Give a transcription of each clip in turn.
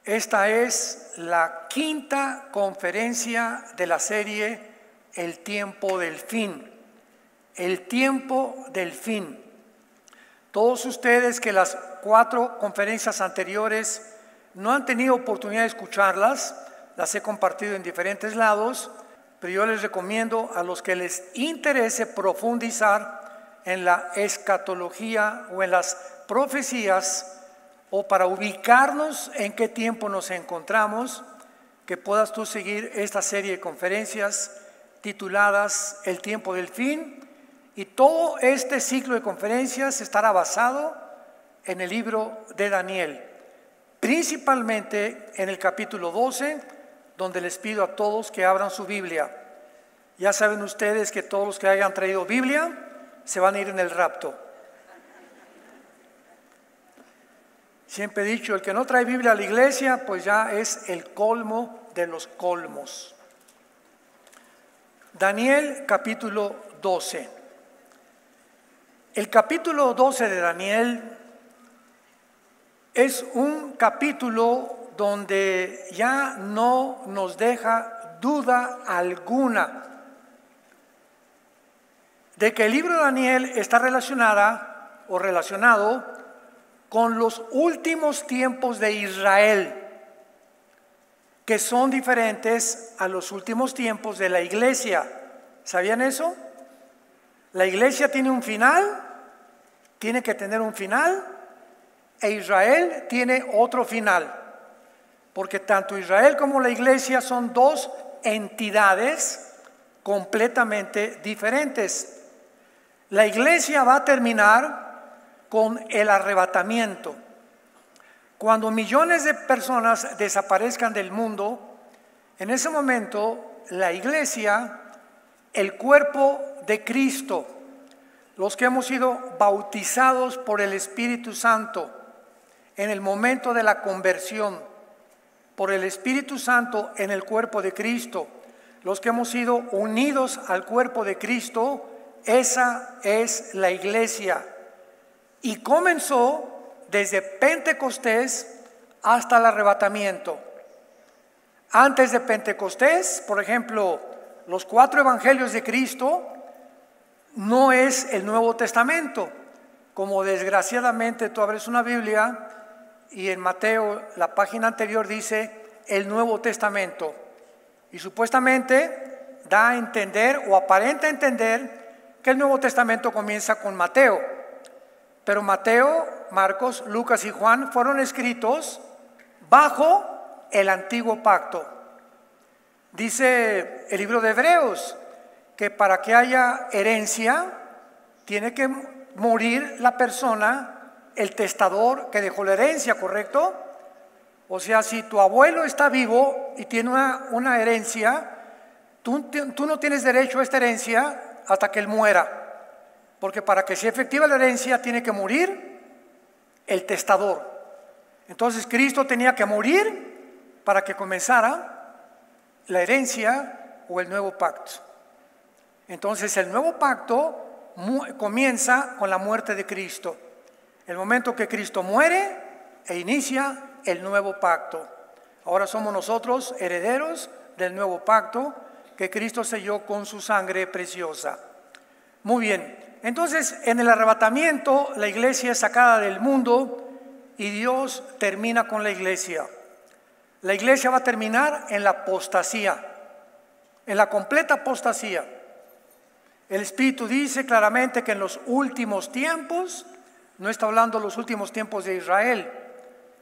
Esta es la quinta conferencia de la serie El tiempo del fin. El tiempo del fin. Todos ustedes que las 4 conferencias anteriores no han tenido oportunidad de escucharlas, las he compartido en diferentes lados, pero yo les recomiendo a los que les interese profundizar en la escatología o en las profecías, o para ubicarnos en qué tiempo nos encontramos, que puedas tú seguir esta serie de conferencias tituladas El tiempo del fin, y todo este ciclo de conferencias estará basado en el libro de Daniel, principalmente en el capítulo 12, donde les pido a todos que abran su Biblia. Ya saben ustedes que todos los que hayan traído Biblia se van a ir en el rapto. Siempre he dicho, el que no trae Biblia a la iglesia, pues ya es el colmo de los colmos. Daniel capítulo 12. El capítulo 12 de Daniel es un capítulo donde ya no nos deja duda alguna de que el libro de Daniel está relacionado con los últimos tiempos de Israel, que son diferentes a los últimos tiempos de la iglesia. ¿Sabían eso? La iglesia tiene un final, tiene que tener un final, e Israel tiene otro final, porque tanto Israel como la iglesia son 2 entidades completamente diferentes. La iglesia va a terminar con el arrebatamiento. Cuando millones de personas desaparezcan del mundo, en ese momento la iglesia, el cuerpo de Cristo, los que hemos sido bautizados por el Espíritu Santo en el momento de la conversión, por el Espíritu Santo en el cuerpo de Cristo, los que hemos sido unidos al cuerpo de Cristo, esa es la iglesia. Y comenzó desde Pentecostés hasta el arrebatamiento. Antes de Pentecostés, por ejemplo, los 4 evangelios de Cristo no es el Nuevo Testamento, como desgraciadamente tú abres una Biblia y en Mateo, la página anterior, dice el Nuevo Testamento, y supuestamente da a entender o aparenta entender que el Nuevo Testamento comienza con Mateo. Pero Mateo, Marcos, Lucas y Juan fueron escritos bajo el antiguo pacto. Dice el libro de Hebreos que para que haya herencia tiene que morir la persona, el testador que dejó la herencia, ¿correcto? O sea, si tu abuelo está vivo y tiene una herencia, tú no tienes derecho a esta herencia hasta que él muera. Porque para que sea efectiva la herencia tiene que morir el testador. Entonces Cristo tenía que morir para que comenzara la herencia o el nuevo pacto. Entonces el nuevo pacto comienza con la muerte de Cristo. El momento que Cristo muere e inicia el nuevo pacto. Ahora somos nosotros herederos del nuevo pacto que Cristo selló con su sangre preciosa. Muy bien. Entonces, en el arrebatamiento, la iglesia es sacada del mundo y Dios termina con la iglesia. La iglesia va a terminar en la apostasía, en la completa apostasía. El Espíritu dice claramente que en los últimos tiempos, no está hablando de los últimos tiempos de Israel.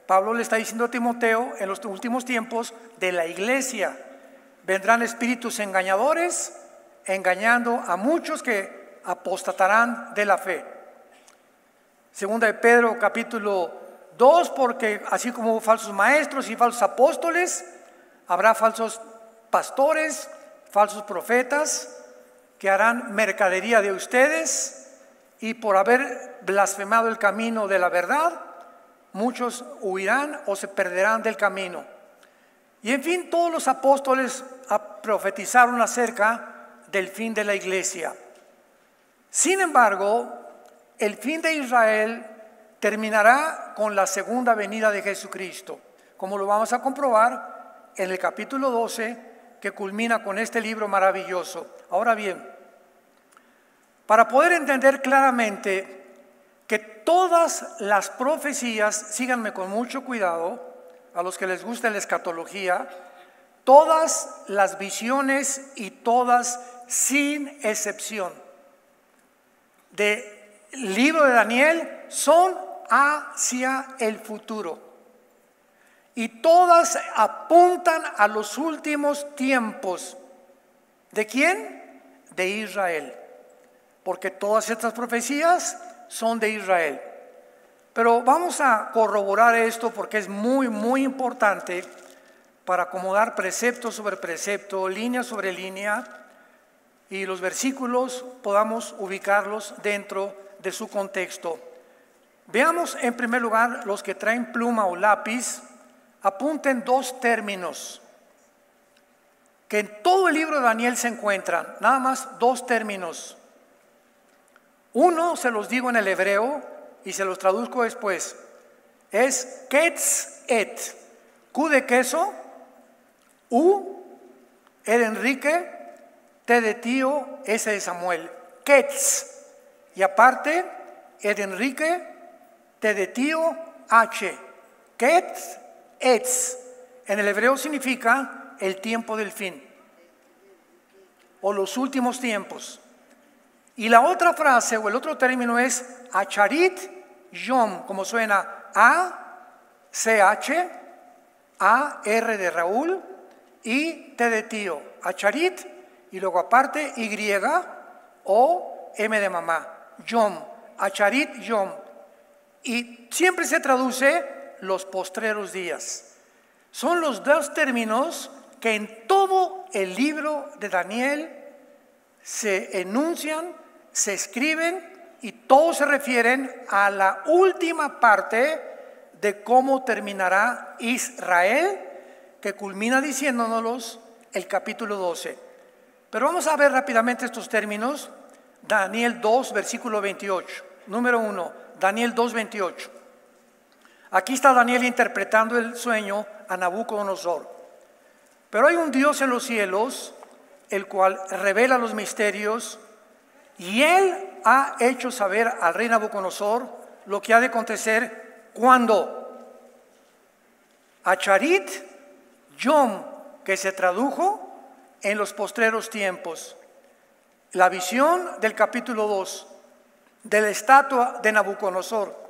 Pablo le está diciendo a Timoteo, en los últimos tiempos de la iglesia, vendrán espíritus engañadores, engañando a muchos que apostatarán de la fe. Segunda de Pedro capítulo 2, porque así como hubo falsos maestros y falsos apóstoles, habrá falsos pastores, falsos profetas que harán mercadería de ustedes, y por haber blasfemado el camino de la verdad, muchos huirán o se perderán del camino. Y en fin, todos los apóstoles profetizaron acerca del fin de la iglesia. Sin embargo, el fin de Israel terminará con la segunda venida de Jesucristo. como lo vamos a comprobar en el capítulo 12, que culmina con este libro maravilloso. Ahora bien, para poder entender claramente que todas las profecías, síganme con mucho cuidado, a los que les gusta la escatología, todas las visiones y todas sin excepción del libro de Daniel son hacia el futuro. Y todas apuntan a los últimos tiempos. ¿De quién? De Israel. Porque todas estas profecías son de Israel. Pero vamos a corroborar esto porque es muy, muy importante para acomodar precepto sobre precepto, línea sobre línea, y los versículos podamos ubicarlos dentro de su contexto. Veamos en primer lugar, los que traen pluma o lápiz, apunten dos términos que en todo el libro de Daniel se encuentran, nada más dos términos. Uno se los digo en el hebreo y se los traduzco después. Es ketz et, Q de queso, U, E de Enrique, T de tío, S de Samuel. Ketz. Y aparte, E de Enrique, T de tío, H. Ketz, etz. En el hebreo significa el tiempo del fin o los últimos tiempos. Y la otra frase o el otro término es acharit yom, como suena A, CH, A, R de Raúl y T de tío, acharit, y luego aparte Y o M de mamá, yom, acharit yom. Y siempre se traduce los postreros días. Son los dos términos que en todo el libro de Daniel se enuncian, se escriben y todos se refieren a la última parte de cómo terminará Israel, que culmina diciéndonos el capítulo 12. Pero vamos a ver rápidamente estos términos. Daniel 2, versículo 28. Número 1, Daniel 2, 28. Aquí está Daniel interpretando el sueño a Nabucodonosor. Pero hay un Dios en los cielos, el cual revela los misterios, y él ha hecho saber al rey Nabucodonosor lo que ha de acontecer cuando Acharit Yom, que se tradujo en los postreros tiempos. La visión del capítulo 2 de la estatua de Nabucodonosor,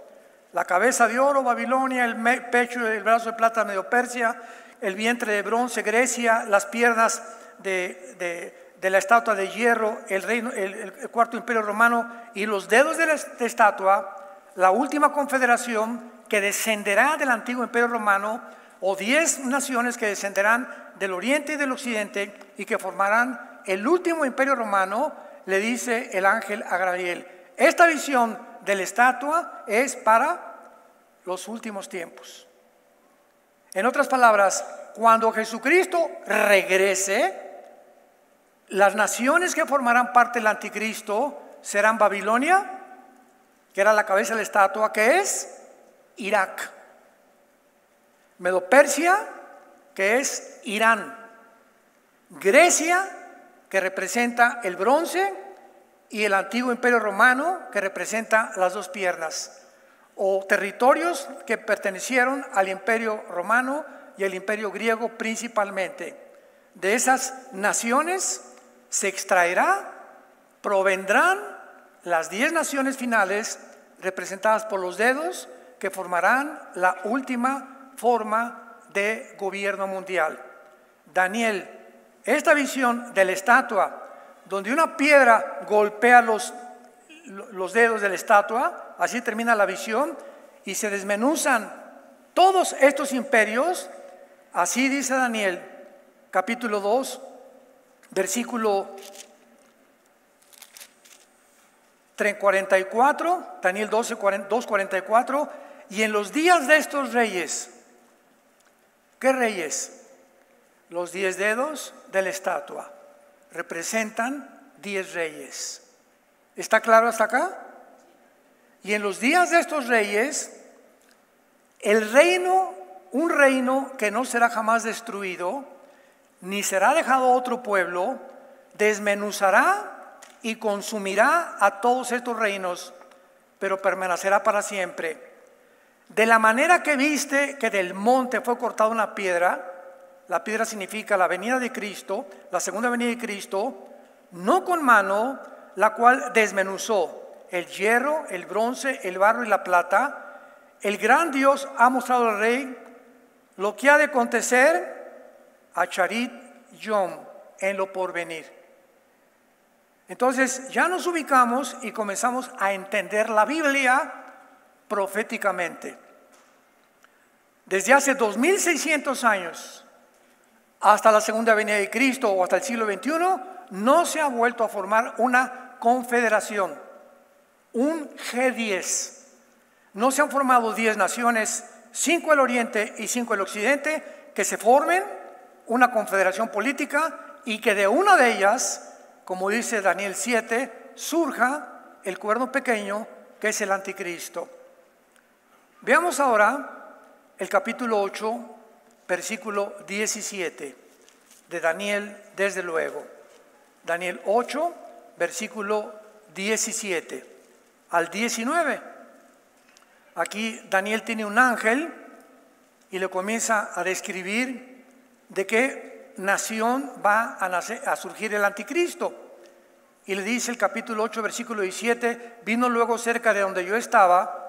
la cabeza de oro Babilonia, el pecho y el brazo de plata Medio Persia, el vientre de bronce Grecia, las piernas de la estatua de hierro, el cuarto imperio romano, y los dedos de la estatua, la última confederación que descenderá del antiguo imperio romano, o 10 naciones que descenderán del oriente y del occidente y que formarán el último imperio romano, le dice el ángel a Gabriel. Esta visión de la estatua es para los últimos tiempos. En otras palabras, cuando Jesucristo regrese, las naciones que formarán parte del anticristo serán Babilonia, que era la cabeza de la estatua, que es Irak; Medo-Persia, que es Irán; Grecia, que representa el bronce, y el antiguo imperio romano, que representa las dos piernas, o territorios que pertenecieron al imperio romano y al imperio griego principalmente. De esas naciones se extraerá, provendrán las 10 naciones finales representadas por los dedos que formarán la última forma de gobierno mundial. Daniel, esta visión de la estatua, donde una piedra golpea los dedos de la estatua, así termina la visión, y se desmenuzan todos estos imperios. Así dice Daniel, capítulo 2, versículo 44, Daniel 12, 2, 44, y en los días de estos reyes, ¿qué reyes? Los 10 dedos de la estatua representan 10 reyes. ¿Está claro hasta acá? Y en los días de estos reyes, el reino un reino que no será jamás destruido, ni será dejado otro pueblo, desmenuzará y consumirá a todos estos reinos, pero permanecerá para siempre. De la manera que viste que del monte fue cortada una piedra, la piedra significa la venida de Cristo, la segunda venida de Cristo, no con mano, la cual desmenuzó el hierro, el bronce, el barro y la plata. El gran Dios ha mostrado al rey lo que ha de acontecer a Charit Yom en lo porvenir. Entonces ya nos ubicamos y comenzamos a entender la Biblia proféticamente. Desde hace 2600 años hasta la segunda venida de Cristo o hasta el siglo XXI, no se ha vuelto a formar una confederación, un G10. No se han formado 10 naciones, 5 del oriente y 5 del occidente, que se formen una confederación política y que de una de ellas, como dice Daniel 7, surja el cuerno pequeño que es el anticristo. Veamos ahora el capítulo 8, versículo 17 de Daniel, desde luego. Daniel 8, versículo 17 al 19. Aquí Daniel tiene un ángel y le comienza a describir de qué nación va a surgir el anticristo. Y le dice el capítulo 8, versículo 17, vino luego cerca de donde yo estaba,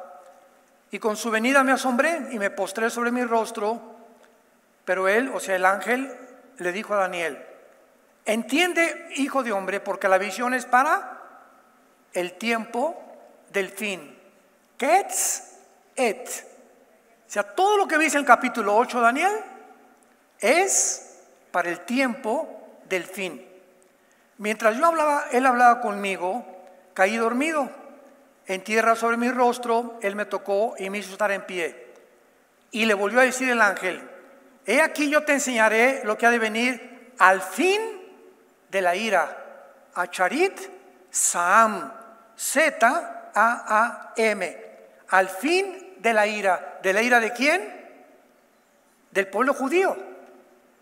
y con su venida me asombré y me postré sobre mi rostro. Pero él, o sea el ángel, le dijo a Daniel, entiende, hijo de hombre, porque la visión es para el tiempo del fin. Ketz et. O sea, todo lo que dice en el capítulo 8, Daniel, es para el tiempo del fin. Mientras yo hablaba, él hablaba conmigo, caí dormido. En tierra sobre mi rostro, él me tocó y me hizo estar en pie. Y le volvió a decir el ángel, he aquí yo te enseñaré lo que ha de venir al fin de la ira. Acharit Saam, Z-A-A-M. Al fin de la ira. ¿De la ira de quién? Del pueblo judío.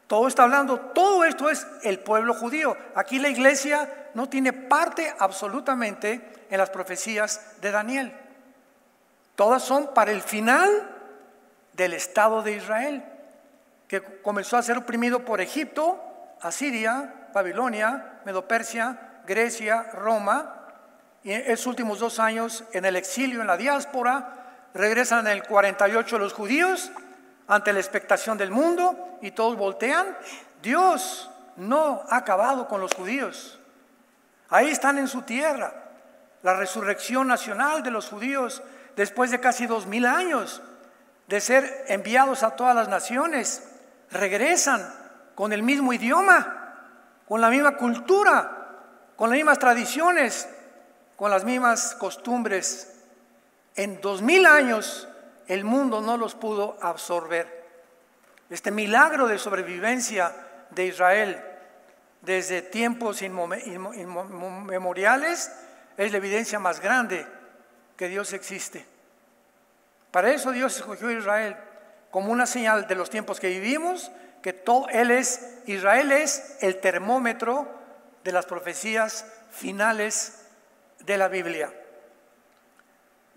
Todo está hablando, todo esto es el pueblo judío. Aquí la iglesia no tiene parte absolutamente en las profecías de Daniel. Todas son para el final del Estado de Israel, que comenzó a ser oprimido por Egipto, Asiria, Babilonia, Medo-Persia, Grecia, Roma, y en estos últimos 2 años en el exilio, en la diáspora. Regresan en el 48 los judíos ante la expectación del mundo y todos voltean. Dios no ha acabado con los judíos, ahí están en su tierra. La resurrección nacional de los judíos después de casi 2000 años de ser enviados a todas las naciones, regresan con el mismo idioma, con la misma cultura, con las mismas tradiciones, con las mismas costumbres. En 2000 años el mundo no los pudo absorber. Este milagro de sobrevivencia de Israel desde tiempos inmemoriales es la evidencia más grande que Dios existe. Para eso Dios escogió a Israel como una señal de los tiempos que vivimos, que Israel es el termómetro de las profecías finales de la Biblia.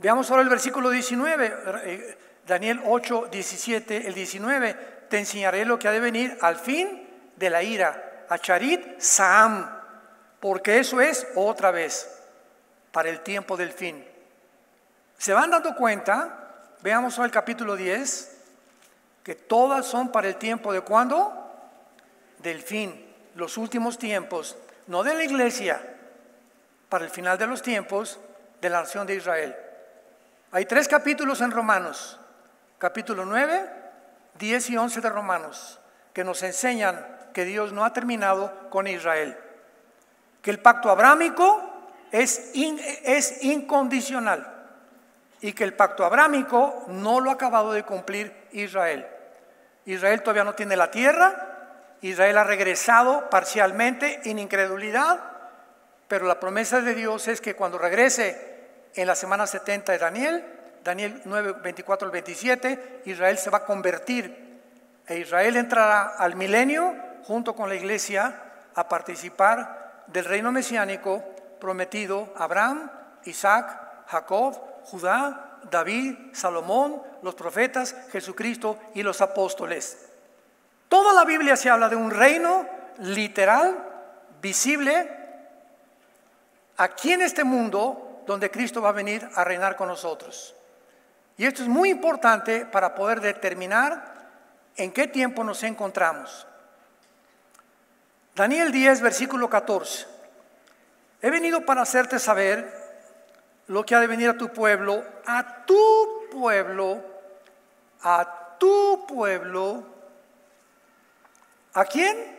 Veamos ahora el versículo 19, Daniel 8, 17, el 19. Te enseñaré lo que ha de venir al fin de la ira, Acharit Saam, porque eso es otra vez para el tiempo del fin. ¿Se van dando cuenta? Veamos ahora el capítulo 10, que todas son para el tiempo de ¿cuándo? Del fin, los últimos tiempos, no de la iglesia, para el final de los tiempos de la nación de Israel. Hay 3 capítulos en Romanos, capítulo 9, 10 y 11 de Romanos, que nos enseñan que Dios no ha terminado con Israel, que el pacto abrámico es incondicional y que el pacto abrámico no lo ha acabado de cumplir Israel. Israel todavía no tiene la tierra, Israel ha regresado parcialmente en incredulidad, pero la promesa de Dios es que cuando regrese en la semana 70 de Daniel Daniel 9, 24 al 27, Israel se va a convertir e Israel entrará al milenio junto con la iglesia a participar del reino mesiánico prometido a Abraham, Isaac, Jacob, Judá, David, Salomón, los profetas, Jesucristo y los apóstoles. Toda la Biblia se habla de un reino literal, visible, aquí en este mundo donde Cristo va a venir a reinar con nosotros. Y esto es muy importante para poder determinar en qué tiempo nos encontramos. Daniel 10, versículo 14. He venido para hacerte saber lo que ha de venir a tu pueblo, a tu pueblo, a tu pueblo. ¿A quién?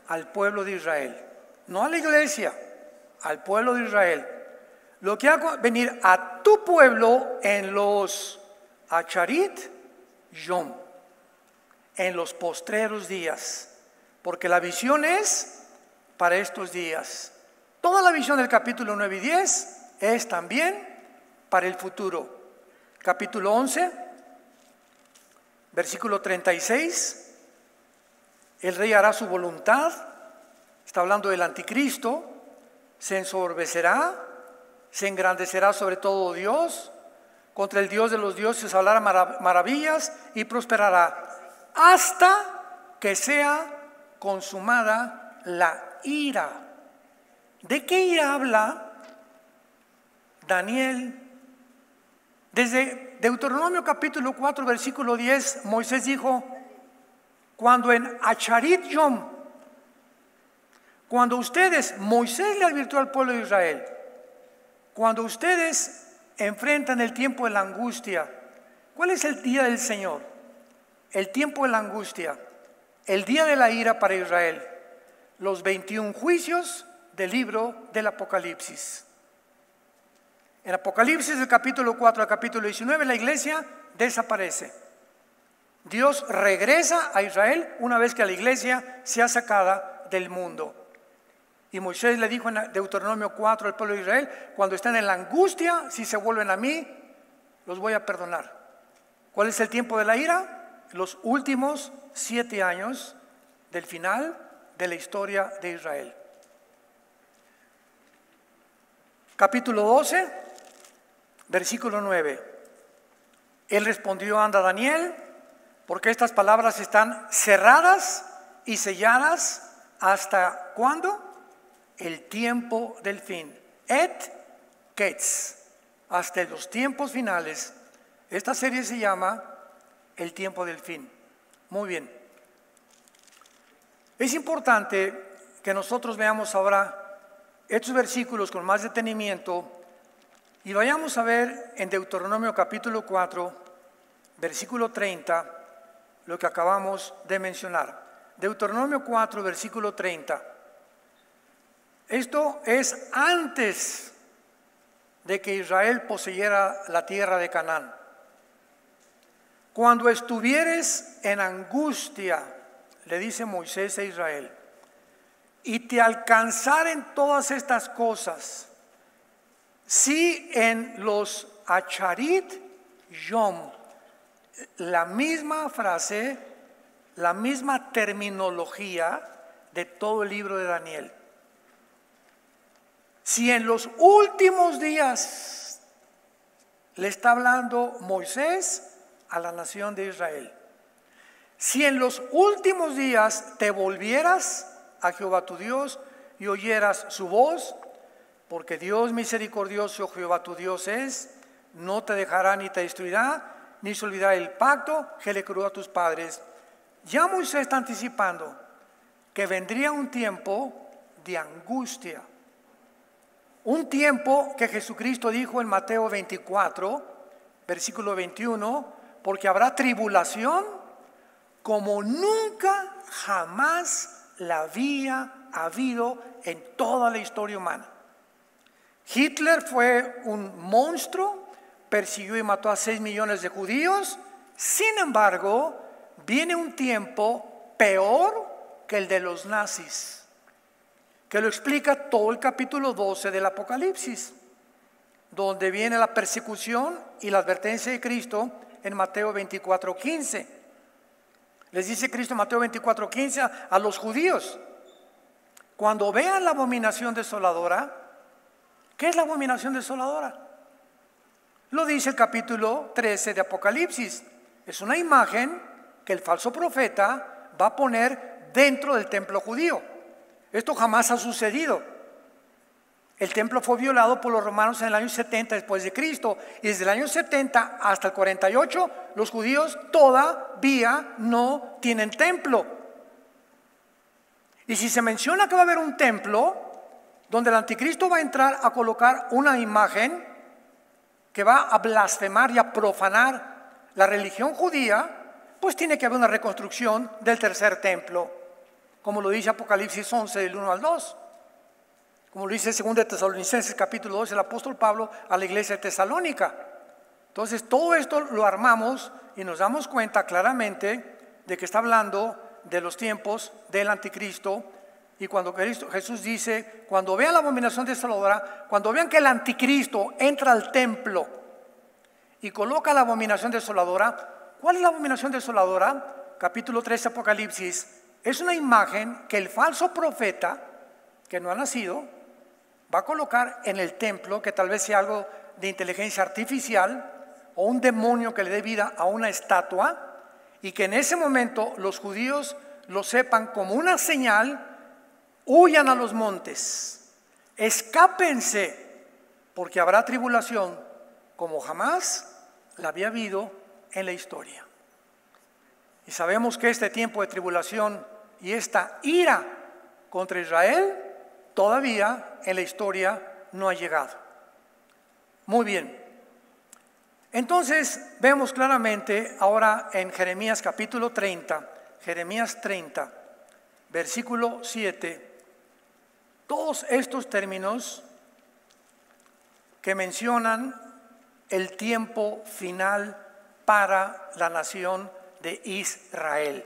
Al pueblo de Israel. No a la iglesia, al pueblo de Israel. Lo que ha de venir a tu pueblo en los Acharit Yom, en los postreros días. Porque la visión es para estos días. Toda la visión del capítulo 9 y 10 es también para el futuro. Capítulo 11, versículo 36. El rey hará su voluntad. Está hablando del anticristo. Se ensorbecerá, se engrandecerá sobre todo Dios. Contra el Dios de los dioses hablará maravillas y prosperará hasta que sea consumada la ira. ¿De qué ira habla Daniel? Desde Deuteronomio capítulo 4 versículo 10, Moisés dijo: cuando en Acharit Yom, cuando ustedes, Moisés le advirtió al pueblo de Israel, cuando ustedes enfrentan el tiempo de la angustia, ¿cuál es el día del Señor? El tiempo de la angustia, el día de la ira para Israel, los 21 juicios del libro del Apocalipsis. En Apocalipsis del capítulo 4 al capítulo 19 la iglesia desaparece. Dios regresa a Israel una vez que la iglesia sea sacada del mundo. Y Moisés le dijo en Deuteronomio 4 al pueblo de Israel: cuando estén en la angustia, si se vuelven a mí, los voy a perdonar. ¿Cuál es el tiempo de la ira? Los últimos 7 años del final de la historia de Israel. Capítulo 12, versículo 9. Él respondió: anda, Daniel, porque estas palabras están cerradas y selladas hasta ¿cuándo? El tiempo del fin. Et Ketz, hasta los tiempos finales. Esta serie se llama El tiempo del fin. Muy bien. Es importante que nosotros veamos ahora estos versículos con más detenimiento y vayamos a ver en Deuteronomio capítulo 4, versículo 30, lo que acabamos de mencionar. Deuteronomio 4, versículo 30. Esto es antes de que Israel poseyera la tierra de Canaán. Cuando estuvieres en angustia, le dice Moisés a Israel, y te alcanzaren todas estas cosas, si en los Acharit Yom, la misma frase, la misma terminología de todo el libro de Daniel. Si en los últimos días le está hablando Moisés a la nación de Israel, si en los últimos días te volvieras a Jehová tu Dios y oyeras su voz, porque Dios misericordioso Jehová tu Dios es, no te dejará ni te destruirá, ni se olvidará el pacto que le juró a tus padres. Ya Moisés está anticipando que vendría un tiempo de angustia. Un tiempo que Jesucristo dijo en Mateo 24, versículo 21, porque habrá tribulación como nunca jamás la había habido en toda la historia humana. Hitler fue un monstruo, persiguió y mató a 6 millones de judíos. Sin embargo, viene un tiempo peor que el de los nazis, que lo explica todo el capítulo 12 del Apocalipsis. donde viene la persecución y la advertencia de Cristo en Mateo 24:15. Les dice Cristo en Mateo 24:15 a los judíos: cuando vean la abominación desoladora. ¿Qué es la abominación desoladora? Lo dice el capítulo 13 de Apocalipsis. Es una imagen que el falso profeta va a poner dentro del templo judío. Esto jamás ha sucedido. El templo fue violado por los romanos en el año 70 después de Cristo, y desde el año 70 hasta el 48 los judíos todavía no tienen templo. Y si se menciona que va a haber un templo donde el anticristo va a entrar a colocar una imagen que va a blasfemar y a profanar la religión judía, pues tiene que haber una reconstrucción del tercer templo, como lo dice Apocalipsis 11 del 1 al 2, como lo dice 2 de Tesalonicenses capítulo 2 el apóstol Pablo a la iglesia de Tesalónica. Entonces todo esto lo armamos y nos damos cuenta claramente de que está hablando de los tiempos del anticristo. Y cuando Jesús dice, cuando vean la abominación desoladora, cuando vean que el anticristo entra al templo y coloca la abominación desoladora. ¿Cuál es la abominación desoladora? Capítulo 13 Apocalipsis. Es una imagen que el falso profeta, que no ha nacido, va a colocar en el templo, que tal vez sea algo de inteligencia artificial o un demonio que le dé vida a una estatua, y que en ese momento los judíos lo sepan como una señal. Huyan a los montes, escápense, porque habrá tribulación como jamás la había habido en la historia. Y sabemos que este tiempo de tribulación y esta ira contra Israel todavía en la historia no ha llegado. Muy bien. Entonces vemos claramente ahora en Jeremías capítulo 30, Jeremías 30, versículo 7, todos estos términos que mencionan el tiempo final para la nación de Israel,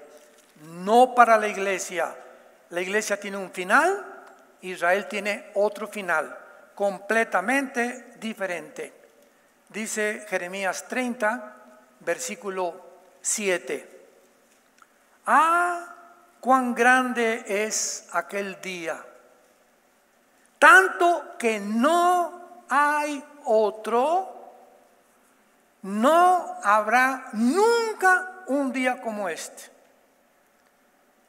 no para la iglesia. La iglesia tiene un final, Israel tiene otro final, completamente diferente. Dice Jeremías 30, versículo 7. ¡Ah, cuán grande es aquel día! Tanto que no hay otro, no habrá nunca un día como este.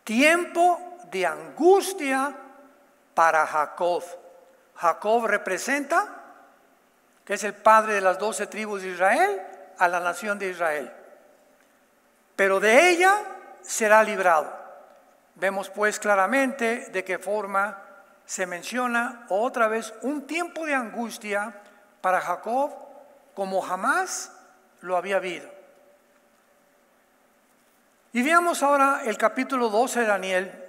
Tiempo de angustia para Jacob. Jacob representa, que es el padre de las 12 tribus de Israel, a la nación de Israel. Pero de ella será librado. Vemos pues claramente de qué forma se menciona otra vez un tiempo de angustia para Jacob como jamás lo había habido. Y veamos ahora el capítulo 12 de Daniel,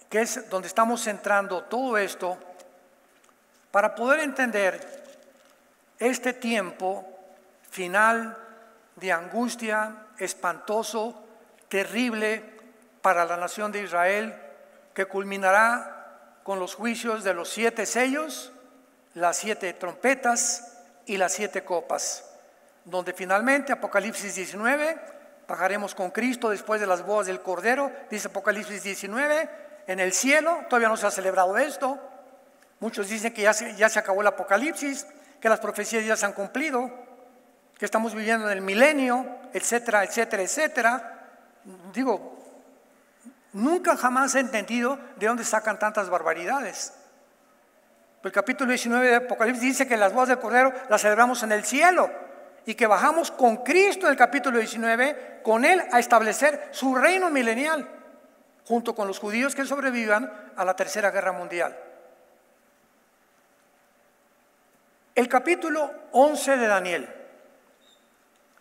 que es donde estamos centrando todo esto, para poder entender este tiempo final de angustia espantoso, terrible para la nación de Israel, que culminará con los juicios de los 7 sellos, las 7 trompetas y las 7 copas, donde finalmente Apocalipsis 19, bajaremos con Cristo después de las bodas del Cordero, dice Apocalipsis 19, en el cielo. Todavía no se ha celebrado esto. Muchos dicen que ya se acabó el Apocalipsis, que las profecías ya se han cumplido, que estamos viviendo en el milenio, etcétera, etcétera, etcétera. Digo, nunca jamás he entendido de dónde sacan tantas barbaridades. El capítulo 19 de Apocalipsis dice que las bodas del Cordero las celebramos en el cielo y que bajamos con Cristo en el capítulo 19, con Él a establecer su reino milenial, junto con los judíos que sobrevivan a la Tercera Guerra Mundial. El capítulo 11 de Daniel,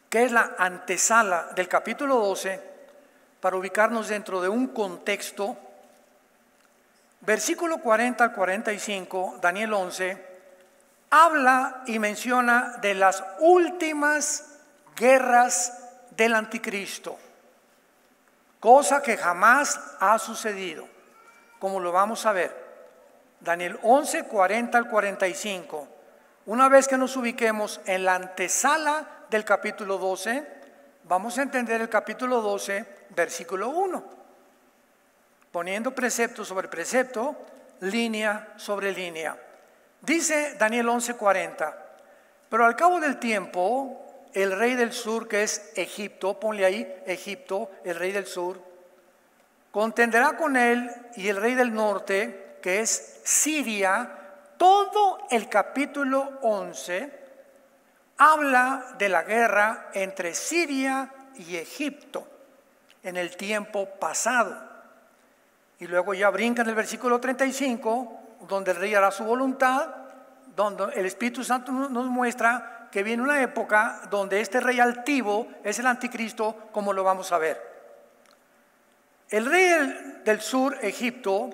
que es la antesala del capítulo 12, para ubicarnos dentro de un contexto, versículo 40 al 45, Daniel 11, habla y menciona de las últimas guerras del anticristo, cosa que jamás ha sucedido, como lo vamos a ver. Daniel 11, 40 al 45. Una vez que nos ubiquemos en la antesala del capítulo 12, vamos a entender el capítulo 12, versículo 1, poniendo precepto sobre precepto, línea sobre línea. Dice Daniel 11:40, pero al cabo del tiempo, el rey del sur, que es Egipto, ponle ahí Egipto, el rey del sur, contenderá con él, y el rey del norte, que es Siria. Todo el capítulo 11 habla de la guerra entre Siria y Egipto en el tiempo pasado. Y luego ya brinca en el versículo 35, donde el rey hará su voluntad, donde el Espíritu Santo nos muestra que viene una época donde este rey altivo es el anticristo, como lo vamos a ver. El rey del sur, Egipto,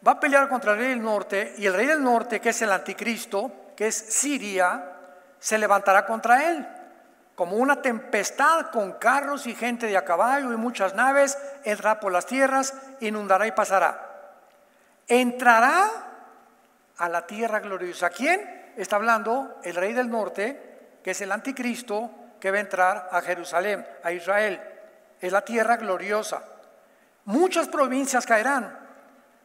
va a pelear contra el rey del norte, y el rey del norte, que es el anticristo, que es Siria, se levantará contra él como una tempestad, con carros y gente de a caballo y muchas naves, entrará por las tierras, inundará y pasará. Entrará a la tierra gloriosa. ¿Quién? Está hablando el rey del norte, que es el anticristo, que va a entrar a Jerusalén, a Israel. Es la tierra gloriosa. Muchas provincias caerán,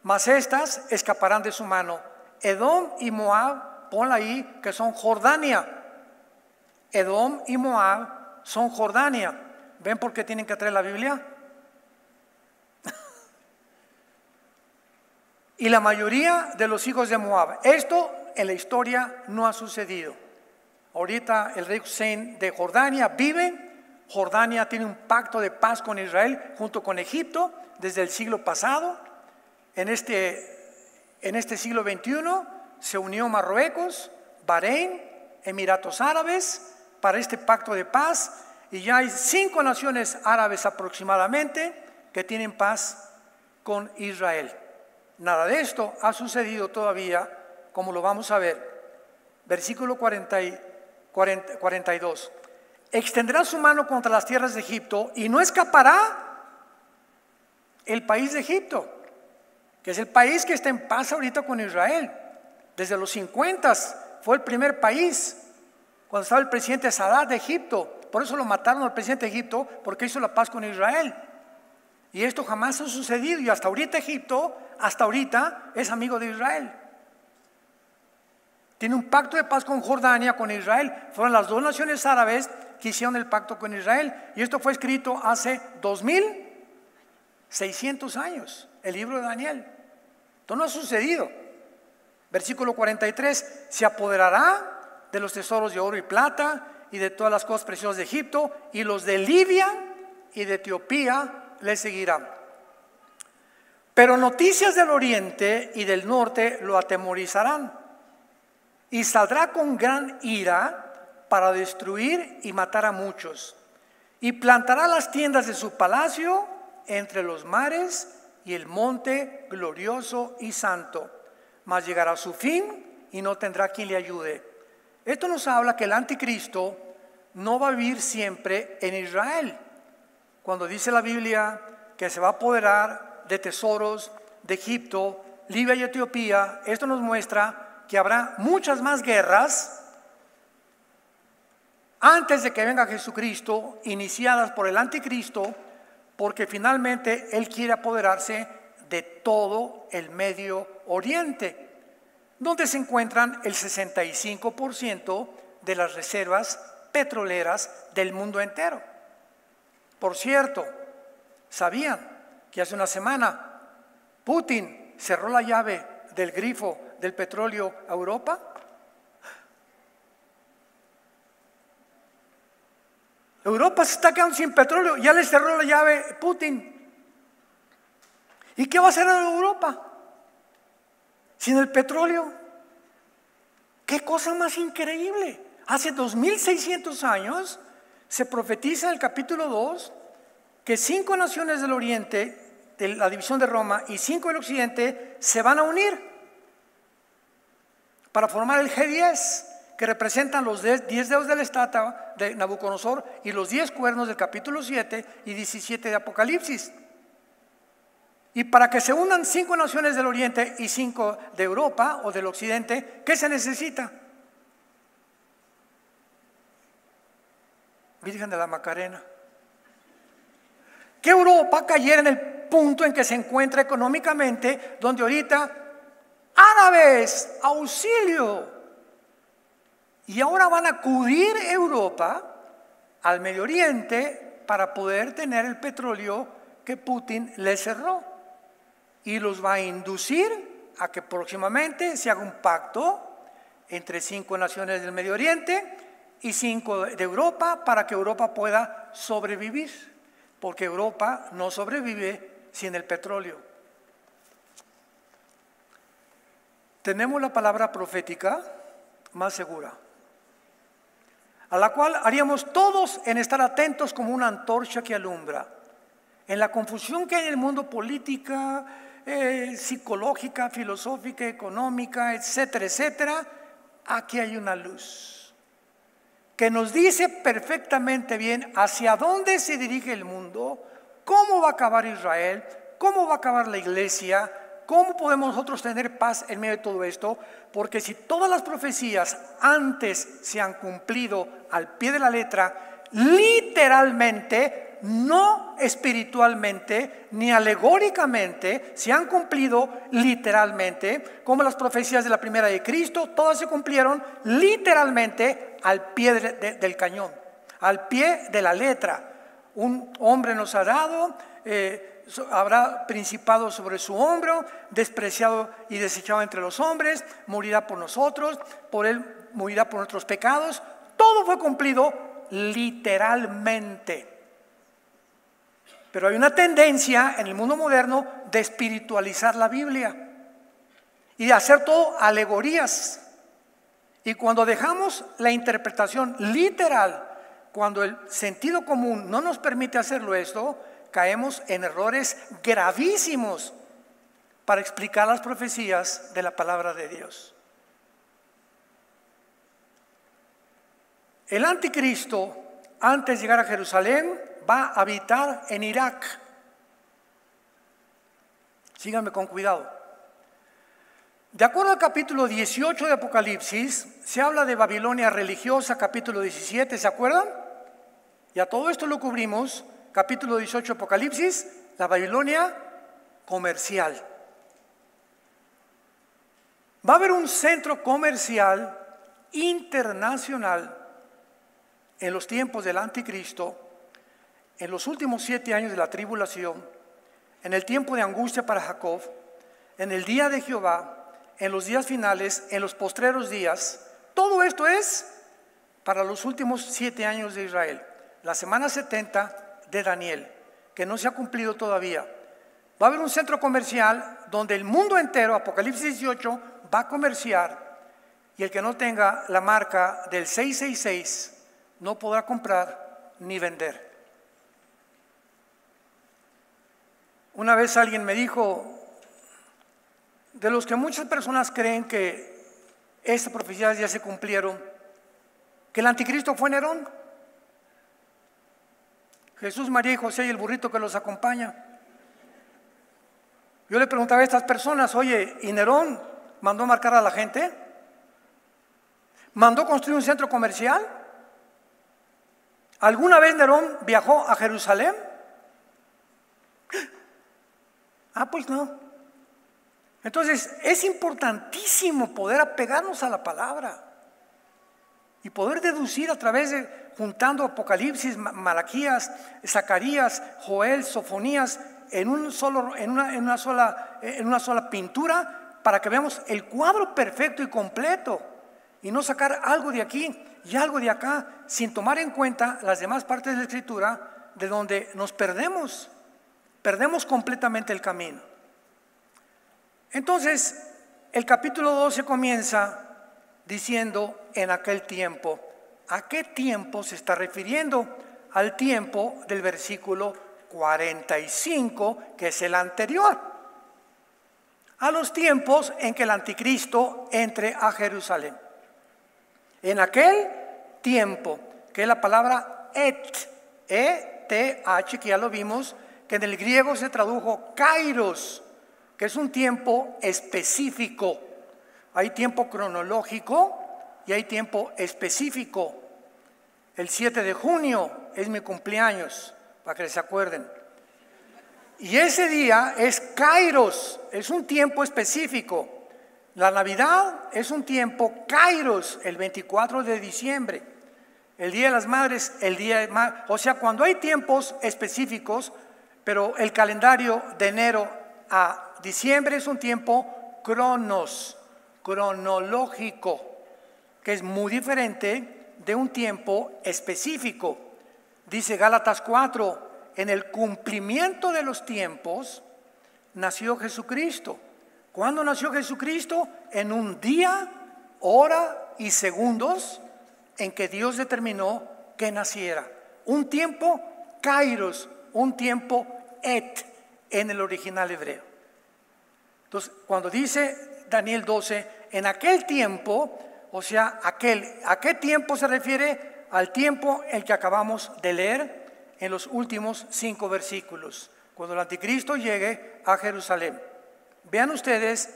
mas estas escaparán de su mano. Edom y Moab, ponla ahí, que son Jordania. Edom y Moab son Jordania. ¿Ven por qué tienen que traer la Biblia? Y la mayoría de los hijos de Moab. Esto en la historia no ha sucedido. Ahorita el rey Hussein de Jordania vive. Jordania tiene un pacto de paz con Israel junto con Egipto desde el siglo pasado. En este siglo XXI se unió Marruecos, Bahrein, Emiratos Árabes para este pacto de paz, y ya hay 5 naciones árabes aproximadamente que tienen paz con Israel. Nada de esto ha sucedido todavía, como lo vamos a ver. Versículo 42. Extenderá su mano contra las tierras de Egipto y no escapará el país de Egipto, que es el país que está en paz ahorita con Israel. Desde los 50 fue el primer país, cuando estaba el presidente Sadat de Egipto. Por eso lo mataron al presidente de Egipto, porque hizo la paz con Israel. Y esto jamás ha sucedido, y hasta ahorita Egipto, hasta ahorita es amigo de Israel. Tiene un pacto de paz con Jordania, con Israel. Fueron las 2 naciones árabes que hicieron el pacto con Israel, y esto fue escrito hace 2600 años, el libro de Daniel. Esto no ha sucedido. Versículo 43, se apoderará de los tesoros de oro y plata y de todas las cosas preciosas de Egipto, y los de Libia y de Etiopía le seguirán. Pero noticias del oriente y del norte lo atemorizarán, y saldrá con gran ira para destruir y matar a muchos, y plantará las tiendas de su palacio entre los mares y el monte glorioso y santo, mas llegará a su fin y no tendrá quien le ayude. Esto nos habla que el anticristo no va a vivir siempre en Israel. Cuando dice la Biblia que se va a apoderar de tesoros de Egipto, Libia y Etiopía, esto nos muestra que habrá muchas más guerras antes de que venga Jesucristo, iniciadas por el anticristo, porque finalmente él quiere apoderarse de todo el Medio Oriente, donde se encuentran el 65% de las reservas petroleras del mundo entero. Por cierto, ¿sabían que hace una semana Putin cerró la llave del grifo del petróleo a Europa? Europa se está quedando sin petróleo, ya le cerró la llave Putin. ¿Y qué va a hacer Europa sin el petróleo? ¡Qué cosa más increíble! Hace 2600 años se profetiza en el capítulo 2 que 5 naciones del oriente, de la división de Roma, y 5 del occidente se van a unir para formar el G10, que representan los 10 dedos de la estatua de Nabucodonosor y los 10 cuernos del capítulo 7 y 17 de Apocalipsis. Y para que se unan 5 naciones del oriente y 5 de Europa o del occidente, ¿qué se necesita? Virgen de la Macarena. Que Europa cayera en el punto en que se encuentra económicamente, donde ahorita árabes, auxilio. Y ahora van a acudir Europa al Medio Oriente para poder tener el petróleo que Putin le cerró. Y los va a inducir a que próximamente se haga un pacto entre 5 naciones del Medio Oriente y 5 de Europa para que Europa pueda sobrevivir, porque Europa no sobrevive sin el petróleo. Tenemos la palabra profética más segura, a la cual haríamos todos en estar atentos como una antorcha que alumbra. En la confusión que hay en el mundo política, psicológica, filosófica, económica, etcétera, etcétera, aquí hay una luz que nos dice perfectamente bien hacia dónde se dirige el mundo, cómo va a acabar Israel, cómo va a acabar la iglesia, cómo podemos nosotros tener paz en medio de todo esto, porque si todas las profecías antes se han cumplido al pie de la letra, literalmente, no espiritualmente ni alegóricamente, se han cumplido literalmente, como las profecías de la primera de Cristo, todas se cumplieron literalmente al pie del cañón, al pie de la letra. Un hombre nos ha dado, habrá principado sobre su hombro, despreciado y desechado entre los hombres, morirá por nosotros, por él morirá por nuestros pecados. Todo fue cumplido literalmente. Pero hay una tendencia en el mundo moderno de espiritualizar la Biblia y de hacer todo alegorías. Y cuando dejamos la interpretación literal, cuando el sentido común no nos permite hacerlo esto, caemos en errores gravísimos para explicar las profecías de la palabra de Dios. El anticristo, antes de llegar a Jerusalén, va a habitar en Irak. Síganme con cuidado. De acuerdo al capítulo 18 de Apocalipsis, se habla de Babilonia religiosa, capítulo 17, ¿se acuerdan? Y a todo esto lo cubrimos, capítulo 18 de Apocalipsis, la Babilonia comercial. Va a haber un centro comercial internacional en los tiempos del anticristo, en los últimos 7 años de la tribulación, en el tiempo de angustia para Jacob, en el día de Jehová, en los días finales, en los postreros días. Todo esto es para los últimos 7 años de Israel, la semana 70 de Daniel, que no se ha cumplido todavía. Va a haber un centro comercial donde el mundo entero, Apocalipsis 18, va a comerciar, y el que no tenga la marca del 666 no podrá comprar ni vender. Una vez alguien me dijo, de los que muchas personas creen que estas profecías ya se cumplieron, que el anticristo fue Nerón, Jesús, María y José y el burrito que los acompaña. Yo le preguntaba a estas personas, oye, ¿y Nerón mandó marcar a la gente? ¿Mandó construir un centro comercial? ¿Alguna vez Nerón viajó a Jerusalén? Ah, pues no. Entonces es importantísimo poder apegarnos a la palabra y poder deducir a través de, juntando Apocalipsis, Malaquías, Zacarías, Joel, Sofonías, en una sola pintura, para que veamos el cuadro perfecto y completo, y no sacar algo de aquí y algo de acá, sin tomar en cuenta las demás partes de la Escritura, de donde nos perdemos completamente el camino. Entonces, el capítulo 12 comienza diciendo en aquel tiempo. ¿A qué tiempo se está refiriendo? Al tiempo del versículo 45, que es el anterior. A los tiempos en que el anticristo entre a Jerusalén. En aquel tiempo, que es la palabra E-T-H, que ya lo vimos, que en el griego se tradujo kairos, que es un tiempo específico. Hay tiempo cronológico y hay tiempo específico. El 7 de junio es mi cumpleaños, para que se acuerden. Y ese día es Kairos, es un tiempo específico. La Navidad es un tiempo Kairos, el 24 de diciembre. El Día de las Madres, o sea, cuando hay tiempos específicos, pero el calendario de enero a diciembre es un tiempo cronológico, que es muy diferente de un tiempo específico. Dice Gálatas 4, en el cumplimiento de los tiempos nació Jesucristo. ¿Cuándo nació Jesucristo? En un día, hora y segundos en que Dios determinó que naciera. Un tiempo kairos, un tiempo et en el original hebreo. Entonces, cuando dice Daniel 12, en aquel tiempo, o sea, ¿a qué tiempo se refiere? Al tiempo el que acabamos de leer en los últimos 5 versículos, cuando el anticristo llegue a Jerusalén. Vean ustedes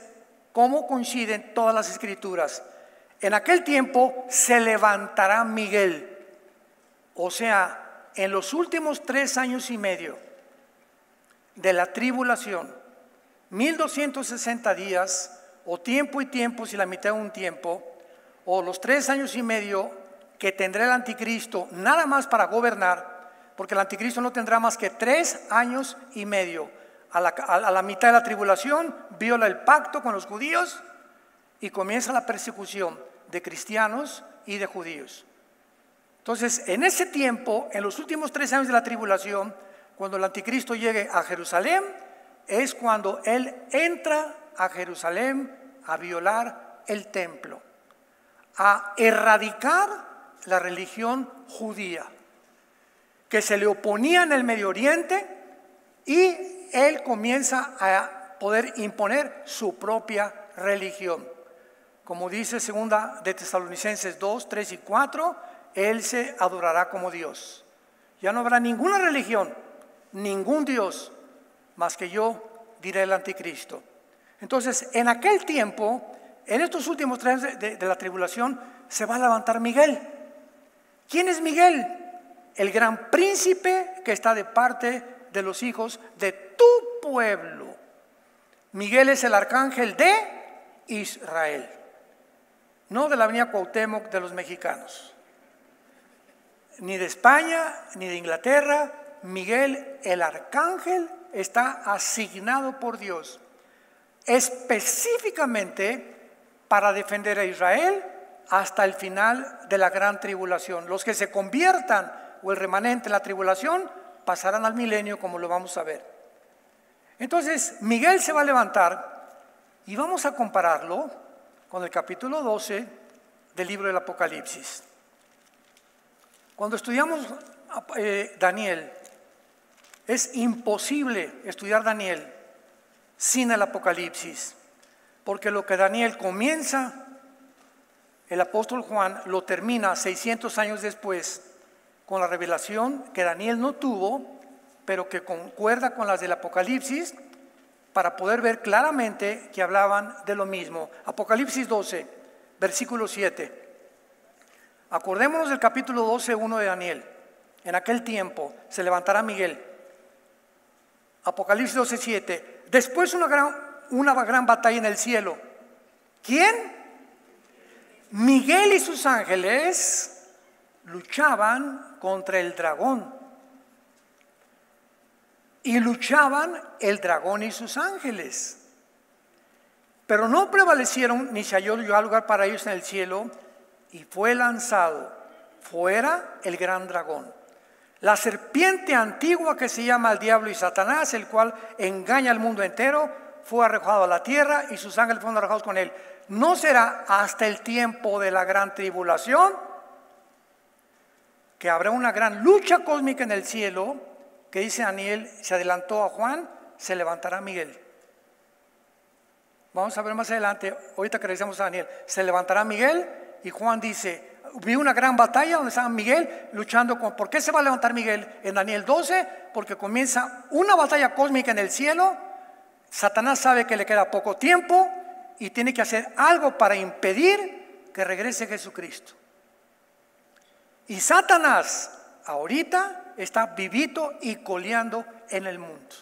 cómo coinciden todas las escrituras. En aquel tiempo se levantará Miguel, o sea, en los últimos 3 años y medio de la tribulación, 1260 días, o tiempo y tiempo si la mitad de un tiempo, o los 3 años y medio que tendrá el anticristo nada más para gobernar, porque el anticristo no tendrá más que 3 años y medio. A la mitad de la tribulación viola el pacto con los judíos y comienza la persecución de cristianos y de judíos. Entonces, en ese tiempo, en los últimos 3 años de la tribulación, cuando el anticristo llegue a Jerusalén, es cuando él entra a Jerusalén a violar el templo, a erradicar la religión judía, que se le oponía en el Medio Oriente, y él comienza a poder imponer su propia religión. Como dice 2 de Tesalonicenses 2, 3 y 4, él se adorará como Dios. Ya no habrá ninguna religión, ningún Dios, más que yo, diré el anticristo. Entonces, en aquel tiempo, en estos últimos 3 años de la tribulación, se va a levantar Miguel. ¿Quién es Miguel? El gran príncipe que está de parte de los hijos de tu pueblo. Miguel es el arcángel de Israel, no de la avenida Cuauhtémoc de los mexicanos, ni de España, ni de Inglaterra. Miguel, el arcángel, está asignado por Dios específicamente para defender a Israel hasta el final de la gran tribulación. Los que se conviertan o el remanente en la tribulación pasarán al milenio, como lo vamos a ver. Entonces, Miguel se va a levantar y vamos a compararlo con el capítulo 12 del libro del Apocalipsis. Cuando estudiamos Daniel, es imposible estudiar Daniel sin el Apocalipsis, porque lo que Daniel comienza, el apóstol Juan lo termina 600 años después con la revelación que Daniel no tuvo, pero que concuerda con las del Apocalipsis, para poder ver claramente que hablaban de lo mismo. Apocalipsis 12, versículo 7. Acordémonos del capítulo 12, 1 de Daniel. En aquel tiempo se levantará Miguel. Apocalipsis 12, 7. Después una gran batalla en el cielo. ¿Quién? Miguel y sus ángeles luchaban contra el dragón. Y luchaban el dragón y sus ángeles. Pero no prevalecieron, ni se halló lugar para ellos en el cielo, y fue lanzado fuera el gran dragón, la serpiente antigua que se llama el diablo y Satanás, el cual engaña al mundo entero. Fue arrojado a la tierra y sus ángeles fueron arrojados con él. No será hasta el tiempo de la gran tribulación que habrá una gran lucha cósmica en el cielo, que dice Daniel, se adelantó a Juan, se levantará Miguel. Vamos a ver más adelante, ahorita que revisamos a Daniel, se levantará Miguel, y Juan dice, vi una gran batalla donde estaba Miguel luchando con... ¿Por qué se va a levantar Miguel? En Daniel 12, porque comienza una batalla cósmica en el cielo. Satanás sabe que le queda poco tiempo y tiene que hacer algo para impedir que regrese Jesucristo. Y Satanás ahorita está vivito y coleando en el mundo.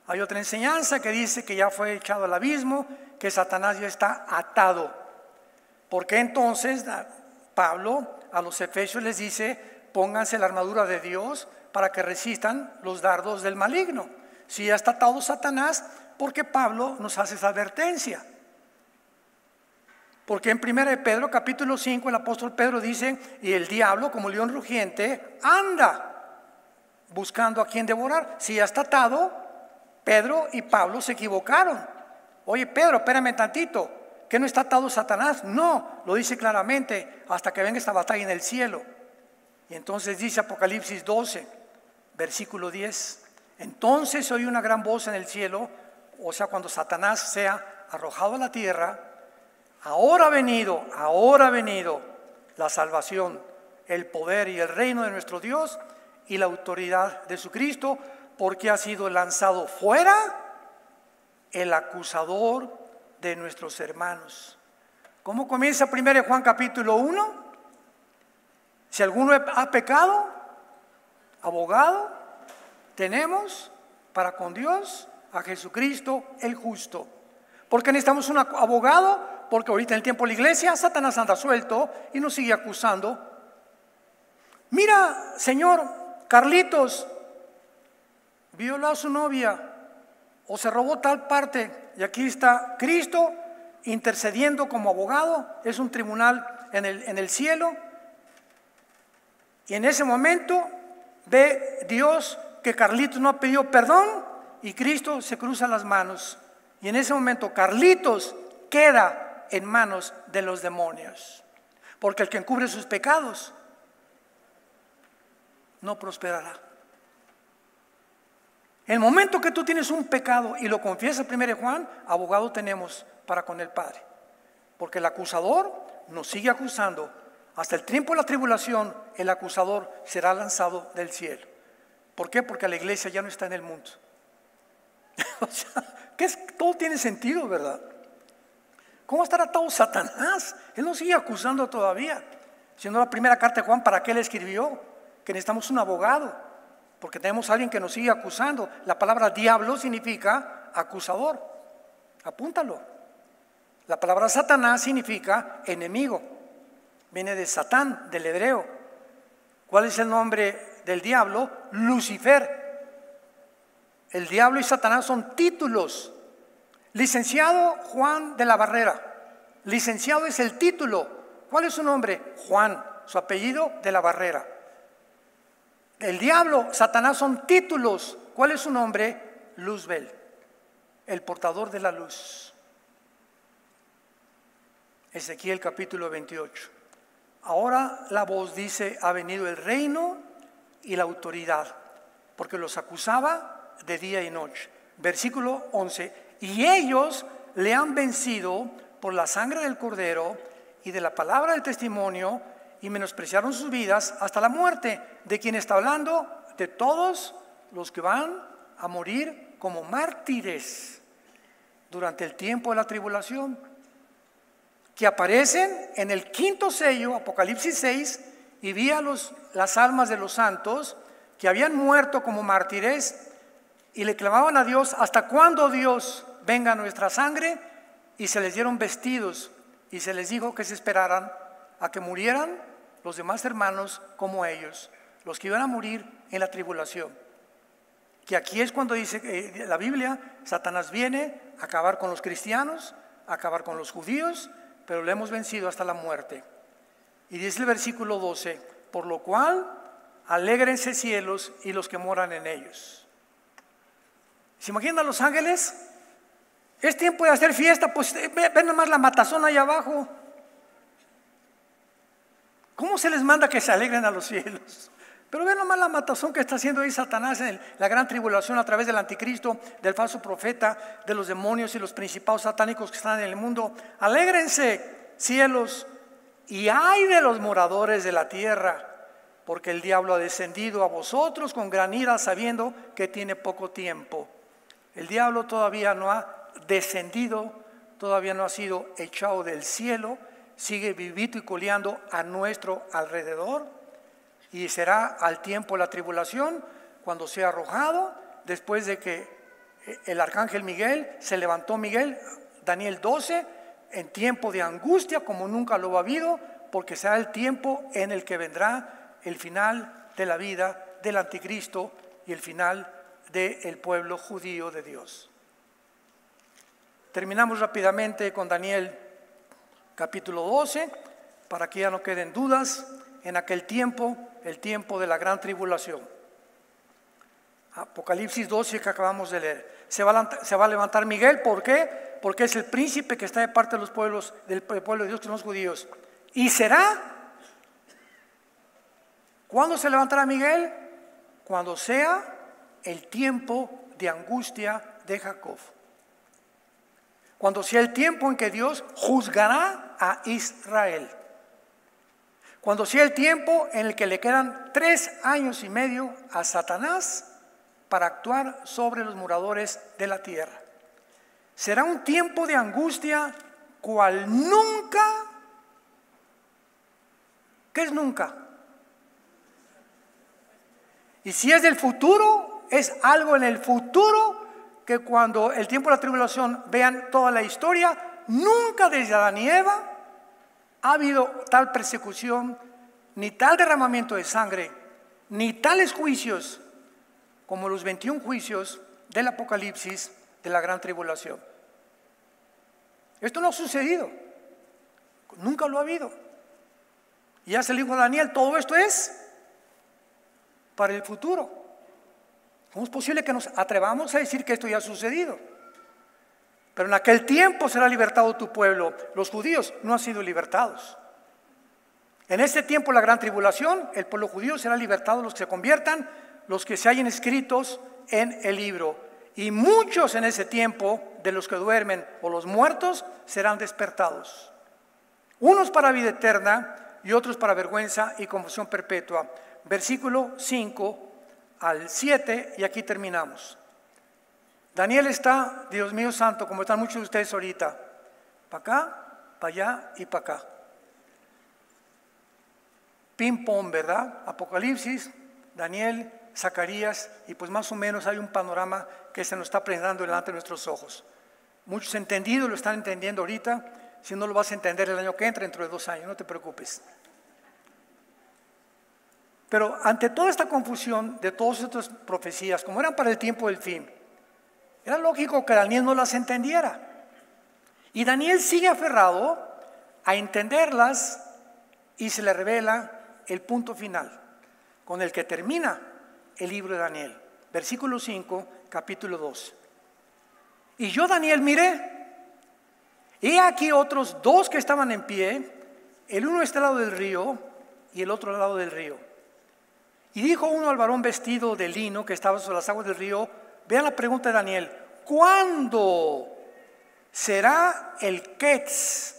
Hay otra enseñanza que dice que ya fue echado al abismo, que Satanás ya está atado. Porque entonces Pablo a los efesios les dice: pónganse la armadura de Dios para que resistan los dardos del maligno. Si ya está atado Satanás, porque Pablo nos hace esa advertencia. Porque en 1 de Pedro capítulo 5 el apóstol Pedro dice: y el diablo como león rugiente anda buscando a quien devorar. Si ya está atado, Pedro y Pablo se equivocaron. Oye Pedro, espérame tantito, ¿que no está atado Satanás? No, lo dice claramente, hasta que venga esta batalla en el cielo. Y entonces dice Apocalipsis 12, versículo 10: entonces oí una gran voz en el cielo, o sea, cuando Satanás sea arrojado a la tierra: ahora ha venido la salvación, el poder y el reino de nuestro Dios y la autoridad de su Cristo, porque ha sido lanzado fuera el acusador de nuestros hermanos. ¿Cómo comienza 1 Juan capítulo 1? Si alguno ha pecado, abogado tenemos para con Dios a Jesucristo el justo. ¿Por qué necesitamos un abogado? Porque ahorita en el tiempo de la iglesia Satanás anda suelto y nos sigue acusando. Mira, señor, Carlitos violó a su novia o se robó tal parte, y aquí está Cristo intercediendo como abogado. Es un tribunal en el cielo, y en ese momento ve Dios que Carlitos no ha pedido perdón y Cristo se cruza las manos, y en ese momento Carlitos queda en manos de los demonios, porque el que encubre sus pecados no prosperará. El momento que tú tienes un pecado y lo confiesas, 1 Juan, abogado tenemos para con el Padre, porque el acusador nos sigue acusando. Hasta el tiempo de la tribulación el acusador será lanzado del cielo. ¿Por qué? Porque la iglesia ya no está en el mundo. O sea, todo tiene sentido, ¿verdad? ¿Cómo estará atado Satanás? Él nos sigue acusando todavía. Siendo la primera carta de Juan, ¿para qué le escribió? Que necesitamos un abogado, porque tenemos a alguien que nos sigue acusando. La palabra diablo significa acusador. Apúntalo. La palabra Satanás significa enemigo. Viene de Satán, del hebreo. ¿Cuál es el nombre del diablo? Lucifer. El diablo y Satanás son títulos. Licenciado Juan de la Barrera. Licenciado es el título. ¿Cuál es su nombre? Juan. Su apellido, de la Barrera. El diablo, Satanás son títulos. ¿Cuál es su nombre? Luzbel, el portador de la luz. Ezequiel capítulo 28. Ahora la voz dice: ha venido el reino y la autoridad, porque los acusaba de día y noche. Versículo 11: y ellos le han vencido por la sangre del Cordero y de la palabra del testimonio, y menospreciaron sus vidas hasta la muerte. ¿De quién está hablando? De todos los que van a morir como mártires durante el tiempo de la tribulación, que aparecen en el quinto sello, Apocalipsis 6, y vi a las almas de los santos que habían muerto como mártires y le clamaban a Dios: ¿hasta cuándo, Dios, venga nuestra sangre? Y se les dieron vestidos y se les dijo que se esperaran a que murieran los demás hermanos como ellos, los que iban a morir en la tribulación. Que aquí es cuando dice la Biblia: Satanás viene a acabar con los cristianos, a acabar con los judíos, pero le hemos vencido hasta la muerte. Y dice el versículo 12: por lo cual alégrense cielos y los que moran en ellos. ¿Se imaginan a los ángeles? Es tiempo de hacer fiesta, pues ven nomás la matazón allá abajo. ¿Cómo se les manda que se alegren a los cielos? Pero ven nomás la matazón que está haciendo ahí Satanás en la gran tribulación a través del anticristo, del falso profeta, de los demonios y los principados satánicos que están en el mundo. Alégrense, cielos, y ay de los moradores de la tierra, porque el diablo ha descendido a vosotros con gran ira, sabiendo que tiene poco tiempo. El diablo todavía no ha descendido, todavía no ha sido echado del cielo, sigue vivito y coleando a nuestro alrededor, y será al tiempo de la tribulación, cuando sea arrojado, después de que el arcángel Miguel, se levantó Miguel, Daniel 12, en tiempo de angustia como nunca lo ha habido, porque será el tiempo en el que vendrá el final de la vida del anticristo y el final del pueblo judío de Dios. Terminamos rápidamente con Daniel capítulo 12, para que ya no queden dudas. En aquel tiempo, el tiempo de la gran tribulación. Apocalipsis 12 que acabamos de leer. Se va a levantar Miguel, ¿por qué? Porque es el príncipe que está de parte de los pueblos, del pueblo de Dios, que son los judíos. Y será, ¿cuándo se levantará Miguel? Cuando sea el tiempo de angustia de Jacob. Cuando sea el tiempo en que Dios juzgará a Israel. Cuando sea el tiempo en el que le quedan 3 años y medio a Satanás para actuar sobre los moradores de la tierra. Será un tiempo de angustia cual nunca. ¿Qué es nunca? Y si es del futuro, es algo en el futuro que cuando el tiempo de la tribulación vean toda la historia, nunca desde Adán y Eva ha habido tal persecución, ni tal derramamiento de sangre, ni tales juicios como los 21 juicios del Apocalipsis de la gran tribulación. Esto no ha sucedido, nunca lo ha habido. Y ya se le dijo a Daniel, todo esto es para el futuro. ¿Cómo es posible que nos atrevamos a decir que esto ya ha sucedido? Pero en aquel tiempo será libertado tu pueblo. Los judíos no han sido libertados. En este tiempo, la gran tribulación, el pueblo judío será libertado, los que se conviertan, los que se hallen escritos en el libro. Y muchos en ese tiempo, de los que duermen o los muertos, serán despertados. Unos para vida eterna y otros para vergüenza y confusión perpetua. Versículo 5 al 7, y aquí terminamos. Daniel está, Dios mío santo, como están muchos de ustedes ahorita, para acá, para allá y para acá. Ping pong, ¿verdad? Apocalipsis, Daniel, Zacarías, y pues más o menos hay un panorama que se nos está presentando delante de nuestros ojos. Muchos entendidos lo están entendiendo ahorita, si no lo vas a entender el año que entra, dentro de 2 años, no te preocupes. Pero ante toda esta confusión de todas estas profecías, como eran para el tiempo del fin, era lógico que Daniel no las entendiera. Y Daniel sigue aferrado a entenderlas y se le revela el punto final con el que termina el libro de Daniel. Versículo 5, capítulo 2. Y yo, Daniel, miré, he aquí otros 2 que estaban en pie, el uno a este lado del río y el otro al lado del río. Y dijo uno al varón vestido de lino que estaba sobre las aguas del río, vean la pregunta de Daniel, ¿cuándo será el Quetz,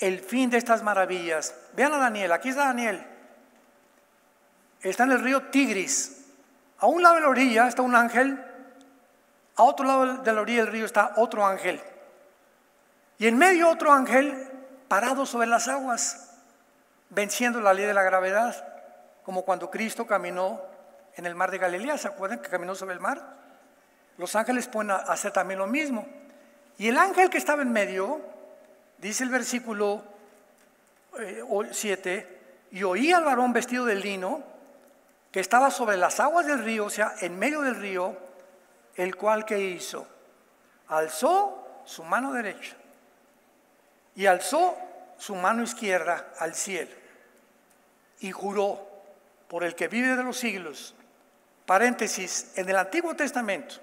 el fin de estas maravillas? Vean a Daniel, aquí está Daniel, está en el río Tigris. A un lado de la orilla está un ángel, a otro lado de la orilla del río está otro ángel, y en medio otro ángel parado sobre las aguas, venciendo la ley de la gravedad, como cuando Cristo caminó en el mar de Galilea. ¿Se acuerdan que caminó sobre el mar? Los ángeles pueden hacer también lo mismo. Y el ángel que estaba en medio, dice el versículo 7, y oí al varón vestido de lino que estaba sobre las aguas del río, o sea, en medio del río, el cual que hizo, alzó su mano derecha y alzó su mano izquierda al cielo y juró por el que vive de los siglos. Paréntesis, en el Antiguo Testamento,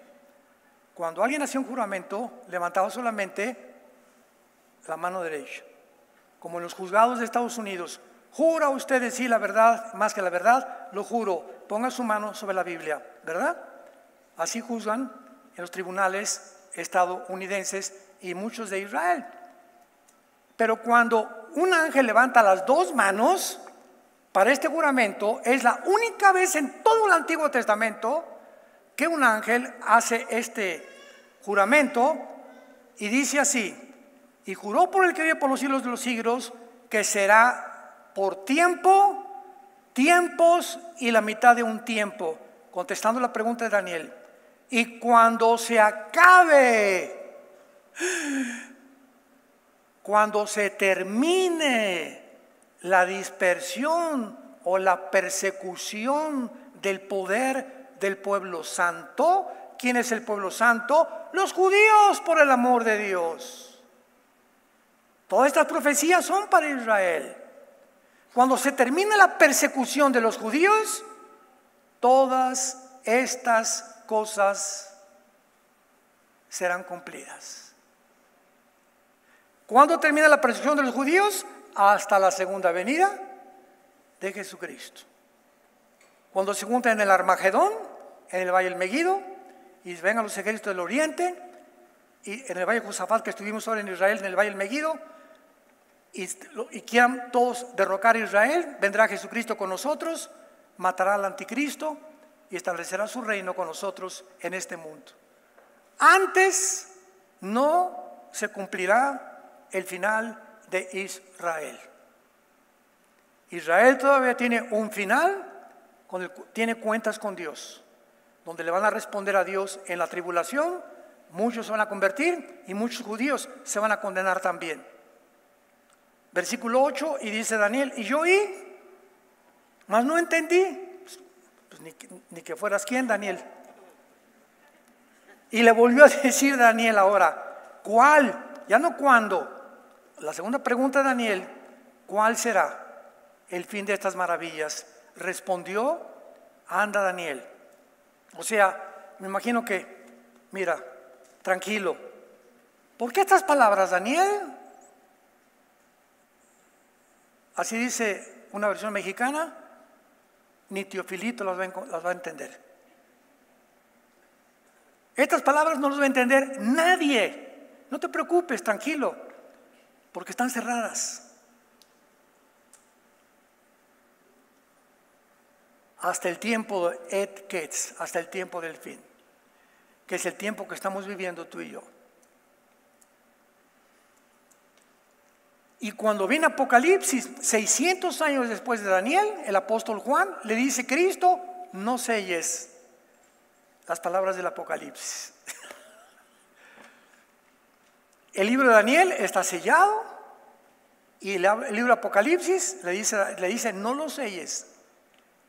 cuando alguien hacía un juramento, levantaba solamente la mano derecha. Como en los juzgados de Estados Unidos, ¿jura usted decir la verdad más que la verdad? Lo juro. Ponga su mano sobre la Biblia, ¿verdad? Así juzgan en los tribunales estadounidenses y muchos de Israel. Pero cuando un ángel levanta las 2 manos para este juramento, es la única vez en todo el Antiguo Testamento que un ángel hace este juramento y dice así: y juró por el que vive por los siglos de los siglos, que será por tiempo, tiempos y la mitad de un tiempo, contestando la pregunta de Daniel. Y cuando se acabe, cuando se termine la dispersión o la persecución del poder del pueblo santo. ¿Quién es el pueblo santo? Los judíos, por el amor de Dios. Todas estas profecías son para Israel. Cuando se termine la persecución de los judíos, todas estas cosas serán cumplidas. ¿Cuándo termina la persecución de los judíos? Hasta la segunda venida de Jesucristo. Cuando se juntan en el Armagedón, en el Valle del Megido, y vengan los ejércitos del Oriente, y en el Valle de Josafat, que estuvimos ahora en Israel, en el Valle del Megido, y quieran todos derrocar a Israel, vendrá Jesucristo con nosotros, matará al anticristo y establecerá su reino con nosotros en este mundo. Antes no se cumplirá el final de Israel. Israel todavía tiene un final, tiene cuentas con Dios, donde le van a responder a Dios en la tribulación. Muchos se van a convertir y muchos judíos se van a condenar también. Versículo 8, y dice Daniel: y yo oí, mas no entendí. Pues ni que fueras quién, Daniel. Y le volvió a decir Daniel ahora: ¿cuál? Ya no cuándo. La segunda pregunta de Daniel: ¿cuál será el fin de estas maravillas? Respondió: anda, Daniel. O sea, me imagino que, mira, tranquilo. ¿Por qué estas palabras, Daniel? Así dice una versión mexicana, ni Teofilito las va a entender. Estas palabras no las va a entender nadie. No te preocupes, tranquilo, porque están cerradas. Hasta el tiempo de Et Ketz, hasta el tiempo del fin, que es el tiempo que estamos viviendo tú y yo. Y cuando viene Apocalipsis, 600 años después de Daniel, el apóstol Juan le dice: Cristo, no selles las palabras del Apocalipsis. El libro de Daniel está sellado y el libro de Apocalipsis le dice no lo selles,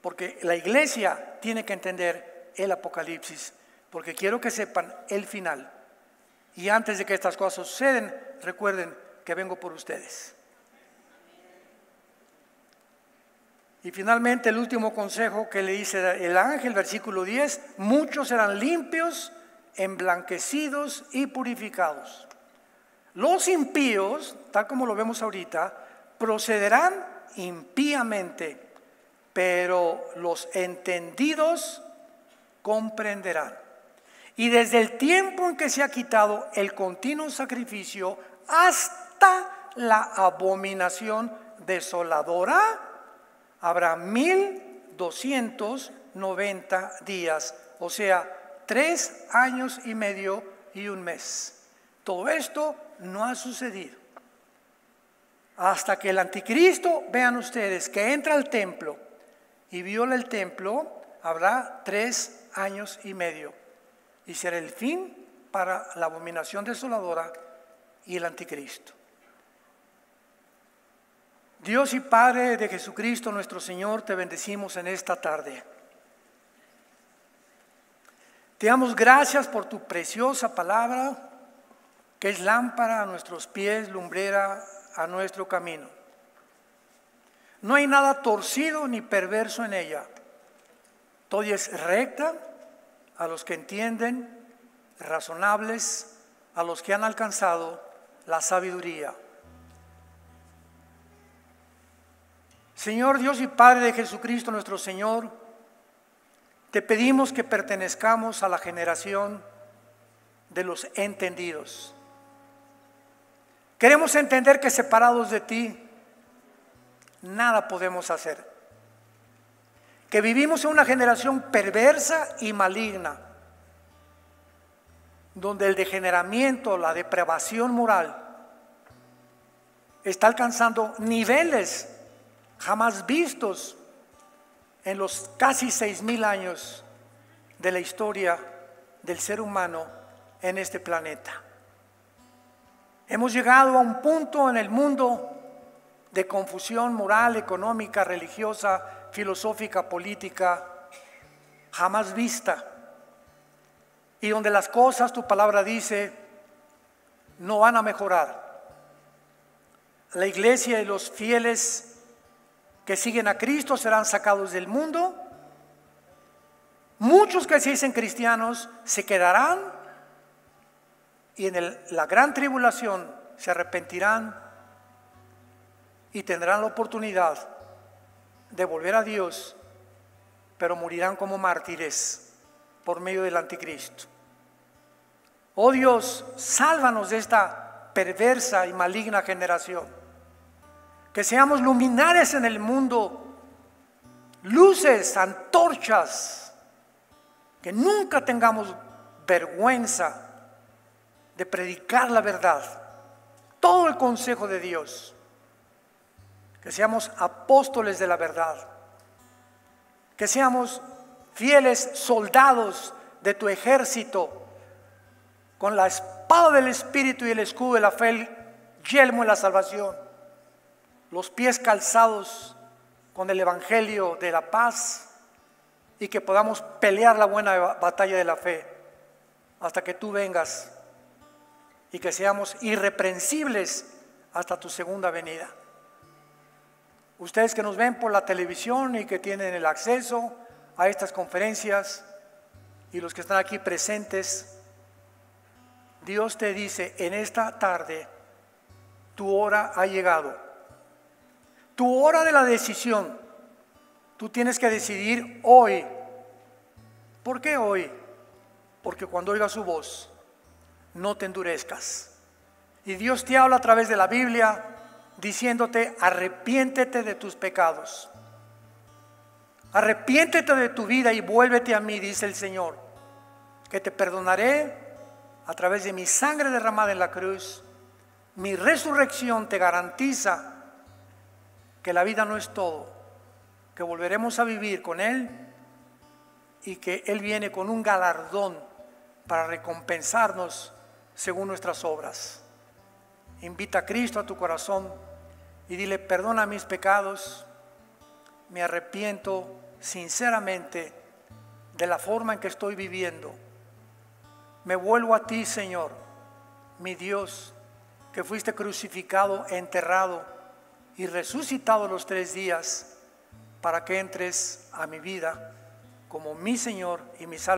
porque la iglesia tiene que entender el Apocalipsis, porque quiero que sepan el final. Y antes de que estas cosas sucedan, recuerden que vengo por ustedes. Y finalmente el último consejo que le dice el ángel, versículo 10: muchos serán limpios, emblanquecidos y purificados. Los impíos, tal como lo vemos ahorita, procederán impíamente, pero los entendidos comprenderán. Y desde el tiempo en que se ha quitado el continuo sacrificio hasta la abominación desoladora, habrá 1290 días, o sea, 3 años y medio y un mes. Todo esto no ha sucedido. Hasta que el anticristo, vean ustedes, que entra al templo y viola el templo, habrá 3 años y medio. Y será el fin para la abominación desoladora y el anticristo. Dios y Padre de Jesucristo nuestro Señor, te bendecimos en esta tarde. Te damos gracias por tu preciosa palabra, que es lámpara a nuestros pies, lumbrera a nuestro camino. No hay nada torcido ni perverso en ella. Todo es recta a los que entienden, razonables a los que han alcanzado la sabiduría. Señor Dios y Padre de Jesucristo nuestro Señor, te pedimos que pertenezcamos a la generación de los entendidos. Queremos entender que separados de ti nada podemos hacer, que vivimos en una generación perversa y maligna, donde el degeneramiento, la depravación moral está alcanzando niveles jamás vistos en los casi 6,000 años de la historia del ser humano en este planeta. Hemos llegado a un punto en el mundo de confusión moral, económica, religiosa, filosófica, política, jamás vista, y donde las cosas, tu palabra dice, no van a mejorar. La iglesia y los fieles que siguen a Cristo serán sacados del mundo. Muchos que se dicen cristianos se quedarán y en la gran tribulación se arrepentirán y tendrán la oportunidad de volver a Dios, pero morirán como mártires por medio del anticristo. Oh Dios, sálvanos de esta perversa y maligna generación. Que seamos luminares en el mundo, luces, antorchas, que nunca tengamos vergüenza de predicar la verdad, todo el consejo de Dios. Que seamos apóstoles de la verdad, que seamos fieles soldados de tu ejército, con la espada del Espíritu y el escudo de la fe, el yelmo de la salvación, los pies calzados con el Evangelio de la paz, y que podamos pelear la buena batalla de la fe hasta que tú vengas, y que seamos irreprensibles hasta tu segunda venida. Ustedes que nos ven por la televisión y que tienen el acceso a estas conferencias, y los que están aquí presentes, Dios te dice: en esta tarde tu hora ha llegado, tu hora de la decisión. Tú tienes que decidir hoy. ¿Por qué hoy? Porque cuando oigas su voz, no te endurezcas. Y Dios te habla a través de la Biblia diciéndote: arrepiéntete de tus pecados, arrepiéntete de tu vida y vuélvete a mí, dice el Señor, que te perdonaré a través de mi sangre derramada en la cruz. Mi resurrección te garantiza que la vida no es todo, que volveremos a vivir con Él y que Él viene con un galardón para recompensarnos según nuestras obras. Invita a Cristo a tu corazón y dile: perdona mis pecados, me arrepiento sinceramente de la forma en que estoy viviendo. Me vuelvo a ti, Señor, mi Dios, que fuiste crucificado, enterrado y resucitado los 3 días para que entres a mi vida como mi Señor y mi Salvador.